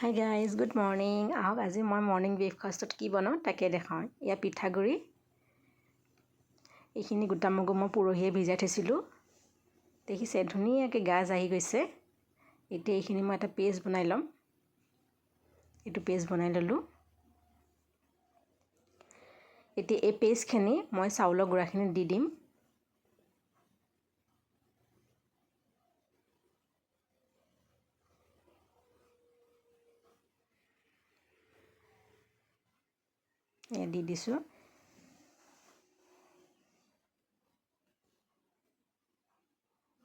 Hi guys, good morning. আহক আজি মই মৰ্ণিং ব্ৰেকফাষ্টত কি বনাওঁ তাকে দেখাওঁ। এয়া পিঠাগুড়ি, এইখিনি গোটা মগু মই পৰহিয়ে ভিজাই থৈছিলোঁ। দেখিছে ধুনীয়াকৈ গাজ আহি গৈছে। এতিয়া এইখিনি মই এটা পেষ্ট বনাই ল'ম। এইটো পেষ্ট বনাই ল'লোঁ। এতিয়া এই পেষ্টখিনি মই চাউলৰ গুড়াখিনি দি দিম। দি দিছোঁ।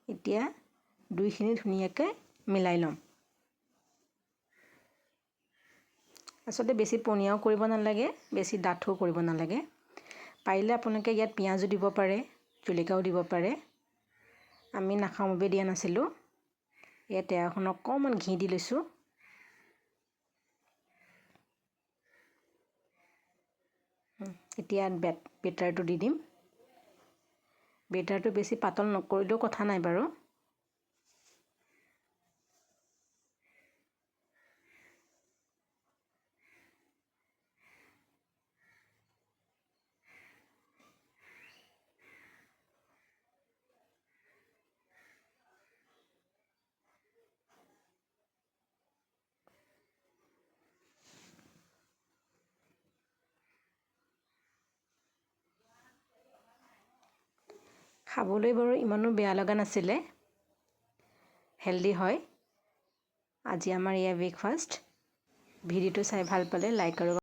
এতিয়া দুইখিনি ধুনীয়াকৈ মিলাই ল'ম। আচলতে বেছি পনীয়াও কৰিব নালাগে, বেছি ডাঠো কৰিব নালাগে। পাৰিলে আপোনালোকে ইয়াত পিঁয়াজো দিব পাৰে, জলকীয়াও দিব পাৰে। আমি নাখাওঁ বাবে দিয়া নাছিলোঁ। ইয়াত টেৱাখনত অকণমান ঘি দি লৈছোঁ। এতিয়া বেটাৰটো দি দিম। বেটাৰটো বেছি পাতল নকৰিলেও কথা নাই বাৰু। খাবলৈ বাৰু ইমানো বেয়া লগা নাছিলে, হেল্ডি হয়। আজি আমাৰ এয়া ব্ৰেকফাষ্ট। ভিডিঅ'টো চাই ভাল পালে লাইক আৰু